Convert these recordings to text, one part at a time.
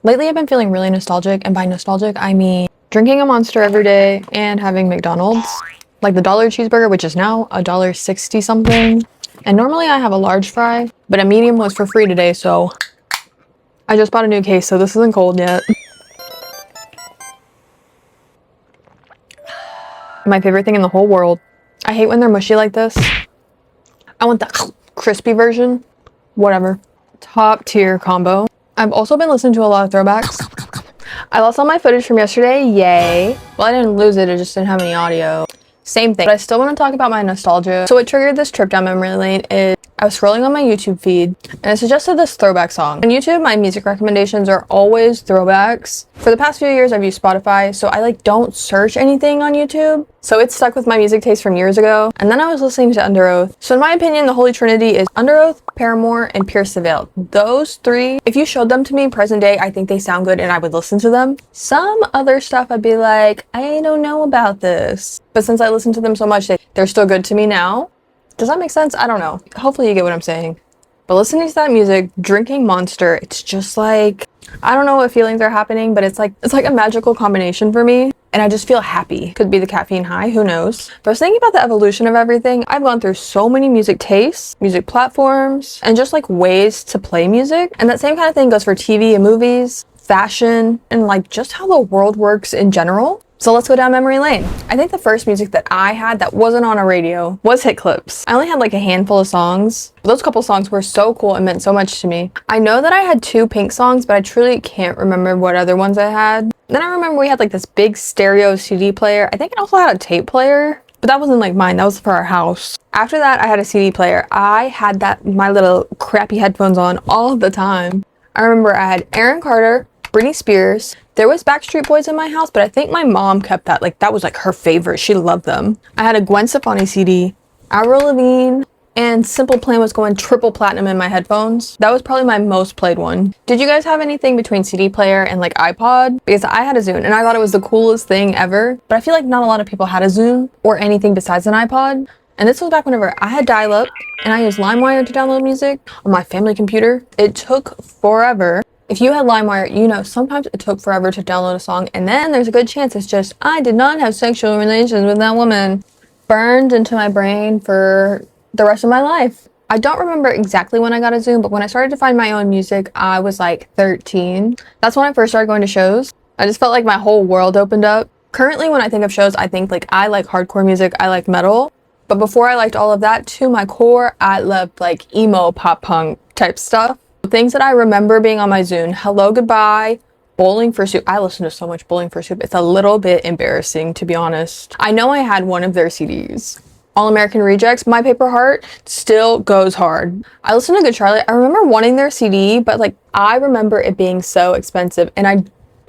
Lately, I've been feeling really nostalgic, and by nostalgic, I mean drinking a Monster every day and having McDonald's. Like the dollar cheeseburger, which is now $1.60 something. And normally I have a large fry, but a medium was for free today, so I just bought a new case, so this isn't cold yet. My favorite thing in the whole world. I hate when they're mushy like this. I want the crispy version. Whatever. Top tier combo. I've also been listening to a lot of throwbacks. I lost all my footage from yesterday, yay. Well, I didn't lose it, I just didn't have any audio. Same thing, but I still want to talk about my nostalgia. So what triggered this trip down memory lane is I was scrolling on my YouTube feed and it suggested this throwback song. On YouTube, my music recommendations are always throwbacks. For the past few years, I've used Spotify, so I don't search anything on YouTube. So it's stuck with my music taste from years ago. And then I was listening to Under Oath. So in my opinion, the holy trinity is Under Oath, Paramore, and Pierce the Veil. Those three, if you showed them to me present day, I think they sound good and I would listen to them. Some other stuff I'd be like, I don't know about this. But since I listen to them so much, they're still good to me now. Does that make sense? I don't know. Hopefully you get what I'm saying. But listening to that music, drinking Monster, it's just like, I don't know what feelings are happening, but it's like a magical combination for me. And I just feel happy. Could be the caffeine high, who knows? But I was thinking about the evolution of everything. I've gone through so many music tastes, music platforms, and just ways to play music. And that same kind of thing goes for TV and movies, fashion, and just how the world works in general. So let's go down memory lane. I think the first music that I had that wasn't on a radio was hit clips. I only had a handful of songs. But those couple songs were so cool and meant so much to me. I know that I had 2 Pink songs, but I truly can't remember what other ones I had. Then I remember we had this big stereo CD player. I think it also had a tape player, but that wasn't mine. That was for our house. After that, I had a CD player. I had my little crappy headphones on all the time. I remember I had Aaron Carter, Britney Spears. There was Backstreet Boys in my house, but I think my mom kept that. That was her favorite. She loved them. I had a Gwen Stefani CD, Avril Lavigne, and Simple Plan was going triple platinum in my headphones. That was probably my most played one. Did you guys have anything between CD player and iPod? Because I had a Zune and I thought it was the coolest thing ever, but I feel like not a lot of people had a Zune or anything besides an iPod. And this was back whenever I had dial-up and I used Limewire to download music on my family computer. It took forever. If you had Limewire, you know sometimes it took forever to download a song, and then there's a good chance it's just, I did not have sexual relations with that woman. Burned into my brain for the rest of my life. I don't remember exactly when I got a Zune, but when I started to find my own music, I was 13. That's when I first started going to shows. I just felt like my whole world opened up. Currently, when I think of shows, I think I like hardcore music, I like metal. But before I liked all of that, to my core, I loved emo, pop punk type stuff. Things that I remember being on my Zune: Hello Goodbye, Bowling for Soup. I listen to so much Bowling for Soup. It's a little bit embarrassing, to be honest. I know I had one of their CDs. All American Rejects, My Paper Heart still goes hard. I listened to Good Charlotte. I remember wanting their CD, but I remember it being so expensive. And I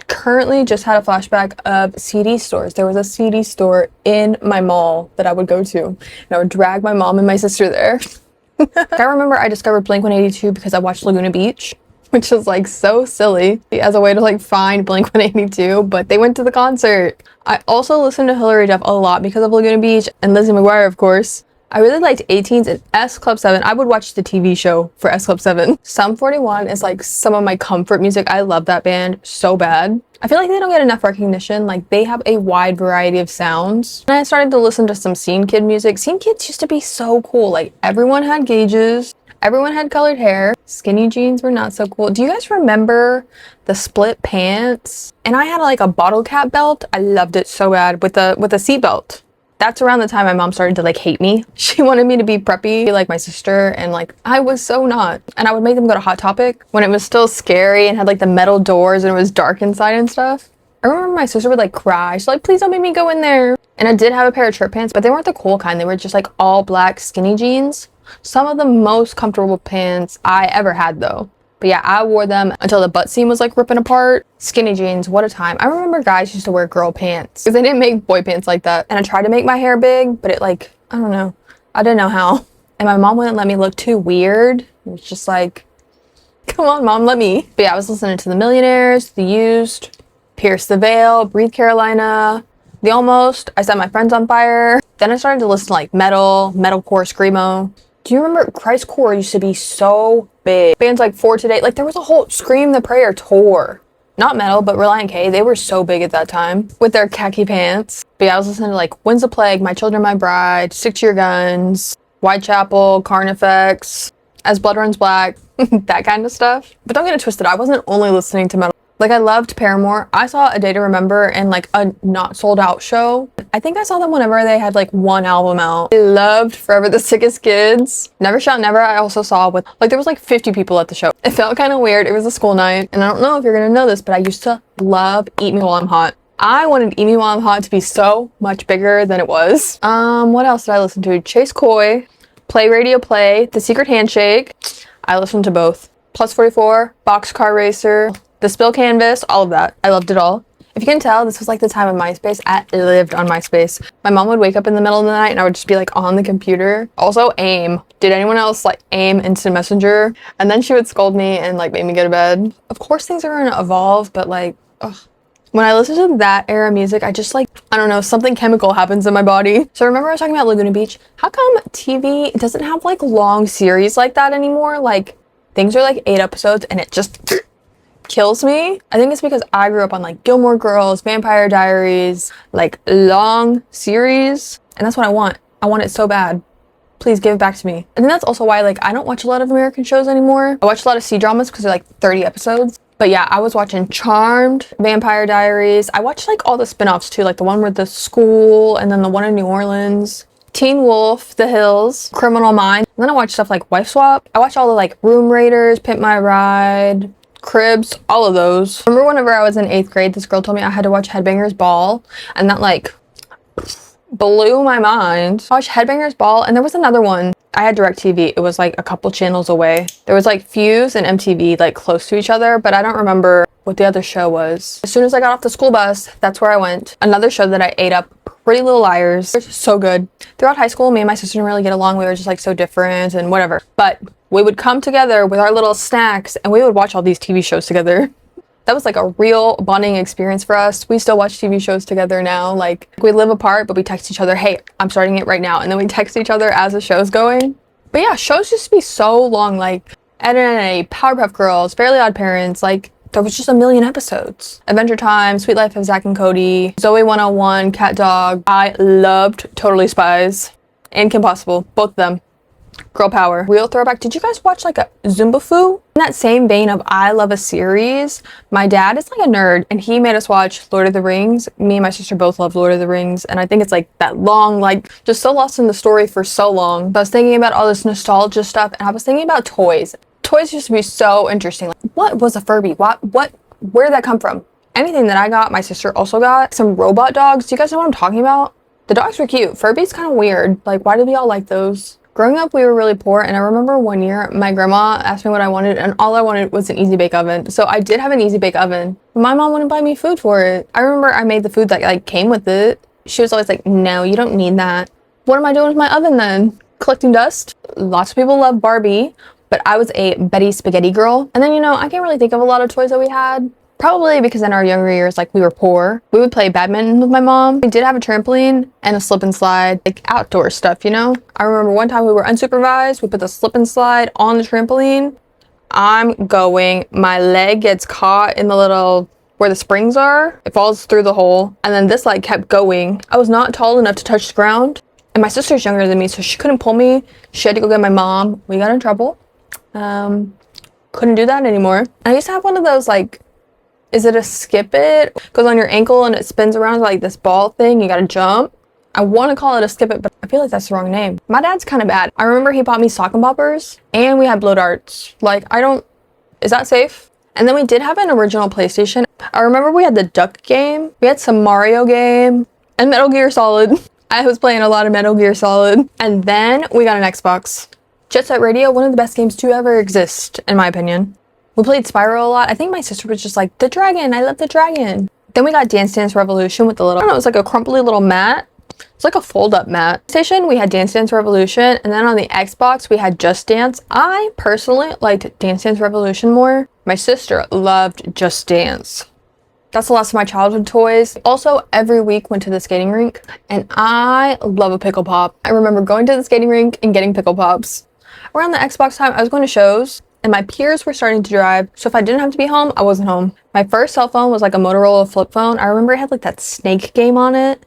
currently just had a flashback of CD stores. There was a CD store in my mall that I would go to, and I would drag my mom and my sister there. I remember I discovered Blink-182 because I watched Laguna Beach, which is so silly as a way to find Blink-182, but they went to the concert. I also listened to Hilary Duff a lot because of Laguna Beach and Lizzie McGuire, of course. I really liked 18s and S Club 7. I would watch the TV show for S Club 7. Sum 41 is some of my comfort music. I love that band so bad. I feel like they don't get enough recognition. They have a wide variety of sounds. And I started to listen to some Scene Kid music. Scene Kids used to be so cool. Everyone had gauges. Everyone had colored hair. Skinny jeans were not so cool. Do you guys remember the split pants? And I had a bottle cap belt. I loved it so bad with a seat belt. That's around the time my mom started to hate me. She wanted me to be preppy like my sister, and I was so not. And I would make them go to Hot Topic when it was still scary and had the metal doors and it was dark inside and stuff. I remember my sister would cry. She's please don't make me go in there. And I did have a pair of church pants, but they weren't the cool kind. They were just all black skinny jeans. Some of the most comfortable pants I ever had though. But yeah, I wore them until the butt seam was ripping apart. Skinny jeans, what a time. I remember guys used to wear girl pants because they didn't make boy pants like that. And I tried to make my hair big, but it I don't know. I didn't know how. And my mom wouldn't let me look too weird. It was just come on mom, let me. But yeah, I was listening to The Millionaires, The Used, Pierce the Veil, Breathe Carolina, The Almost, I Set My Friends on Fire. Then I started to listen to metal, metalcore, screamo. Do you remember Christcore used to be so big? Bands like For Today, there was a whole Scream the Prayer tour. not metal, but Relient K, they were so big at that time with their khaki pants. But yeah, I was listening to like Winds of Plague, My Children, My Bride, Stick to Your Guns, Whitechapel, Carnifex, As Blood Runs Black, that kind of stuff. But don't get it twisted, I wasn't only listening to metal. Like, I loved Paramore. I saw A Day to Remember in like a not sold out show. I think I saw them whenever they had like one album out. I loved Forever the Sickest Kids. Never Shout Never I also saw with, like, there was like 50 people at the show. It felt kind of weird. It was a school night. And I don't know if you're gonna know this, but I used to love Eat Me While I'm Hot. I wanted Eat Me While I'm Hot to be so much bigger than it was. What else did I listen to? Chase Coy, Play Radio Play, The Secret Handshake. I listened to both. Plus 44, Boxcar Racer, The Spill Canvas, all of that. I loved it all. If you can tell, this was like the time of MySpace. I lived on MySpace. My mom would wake up in the middle of the night and I would just be like on the computer. Also, AIM. Did anyone else like AIM Instant Messenger? And then she would scold me and like make me go to bed. Of course things are gonna evolve, but like, ugh. When I listen to that era music, I just like, I don't know, something chemical happens in my body. So remember I was talking about Laguna Beach? How come TV doesn't have like long series like that anymore? Like, things are like 8 episodes and it just kills me. I think it's because I grew up on like Gilmore Girls, Vampire Diaries, like long series, and that's what I want. I want it so bad. Please give it back to me. And then that's also why like I don't watch a lot of American shows anymore. I watch a lot of C-dramas because they're like 30 episodes. But yeah, I was watching Charmed, Vampire Diaries. I watched like all the spin-offs too, like the one with the school and then the one in New Orleans. Teen Wolf, The Hills, Criminal Minds. And then I watched stuff like Wife Swap. I watched all the like Room Raiders, Pimp My Ride, Cribs, all of those. Remember whenever I was in 8th grade, this girl told me I had to watch Headbangers Ball, and that like blew my mind. I watched Headbangers Ball, and there was another one. I had DirecTV. It was like a couple channels away. There was like Fuse and MTV like close to each other, but I don't remember what the other show was. As soon as I got off the school bus, that's where I went. Another show that I ate up, Pretty Little Liars. It was so good. Throughout high school, me and my sister didn't really get along. We were just like so different and whatever. But we would come together with our little snacks and we would watch all these TV shows together. That was like a real bonding experience for us. We still watch TV shows together now. Like, we live apart, but we text each other, hey, I'm starting it right now. And then we text each other as the show's going. But yeah, shows used to be so long, like Ed and Eddie, Powerpuff Girls, Fairly Odd Parents, like there was just a million episodes. Adventure Time, Sweet Life of Zack and Cody, Zoe 101, Cat Dog. I loved Totally Spies and Kim Possible, both of them. Girl power. Real throwback. Did you guys watch like a Zumba Fu? In that same vein of I love a series, my dad is like a nerd and he made us watch Lord of the Rings. Me and my sister both love Lord of the Rings, and I think it's like that long, like just so lost in the story for so long. But I was thinking about all this nostalgia stuff and I was thinking about toys. Toys used to be so interesting. Like, what was a Furby? Where did that come from? Anything that I got, my sister also got. Some robot dogs. Do you guys know what I'm talking about? The dogs were cute. Furby's kind of weird. Like, why did we all like those? Growing up, we were really poor, and I remember one year, my grandma asked me what I wanted, and all I wanted was an Easy Bake Oven. So I did have an Easy Bake Oven. My mom wouldn't buy me food for it. I remember I made the food that like came with it. She was always like, no, you don't need that. What am I doing with my oven then? Collecting dust? Lots of people love Barbie, but I was a Betty Spaghetti girl. And then, you know, I can't really think of a lot of toys that we had. Probably because in our younger years, like, we were poor. We would play badminton with my mom. We did have a trampoline and a slip and slide, like outdoor stuff, you know? I remember one time we were unsupervised. We put the slip and slide on the trampoline. I'm going, my leg gets caught in the little, where the springs are. It falls through the hole. And then this like kept going. I was not tall enough to touch the ground. And my sister's younger than me, so she couldn't pull me. She had to go get my mom. We got in trouble. Couldn't do that anymore. I used to have one of those like, is it a skip it? Goes on your ankle and it spins around like this ball thing. You gotta jump. I want to call it a skip it, but I feel like that's the wrong name. My dad's kind of bad. I remember he bought me sock and boppers and we had blow darts. Like, is that safe? And then we did have an original PlayStation. I remember we had the Duck game. We had some Mario game and Metal Gear Solid. I was playing a lot of Metal Gear Solid. And then we got an Xbox. Jet Set Radio, one of the best games to ever exist, in my opinion. We played Spyro a lot. I think my sister was just like, the dragon, I love the dragon. Then we got Dance Dance Revolution with the little, I don't know, it was like a crumply little mat. It's like a fold-up mat. Station, we had Dance Dance Revolution, and then on the Xbox, we had Just Dance. I personally liked Dance Dance Revolution more. My sister loved Just Dance. That's the last of my childhood toys. Also, every week went to the skating rink, and I love a pickle pop. I remember going to the skating rink and getting pickle pops. Around the Xbox time, I was going to shows, and my peers were starting to drive, so if I didn't have to be home, I wasn't home. My first cell phone was like a Motorola flip phone. I remember it had like that snake game on it.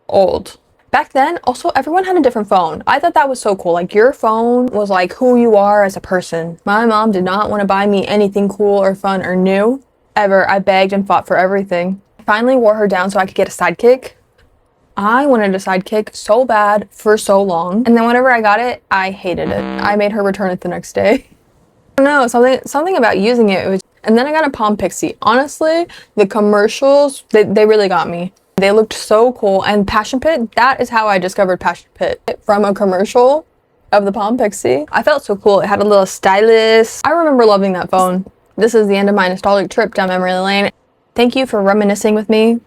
Old. Back then, also, everyone had a different phone. I thought that was so cool. Like, your phone was like who you are as a person. My mom did not want to buy me anything cool or fun or new. Ever. I begged and fought for everything. I finally wore her down so I could get a sidekick. I wanted a sidekick so bad for so long. And then whenever I got it, I hated it. I made her return it the next day. I don't know, something about using it. And then I got a Palm Pixie. Honestly, the commercials, they really got me. They looked so cool. And Passion Pit, that is how I discovered Passion Pit. From a commercial of the Palm Pixie. I felt so cool. It had a little stylus. I remember loving that phone. This is the end of my nostalgic trip down memory lane. Thank you for reminiscing with me.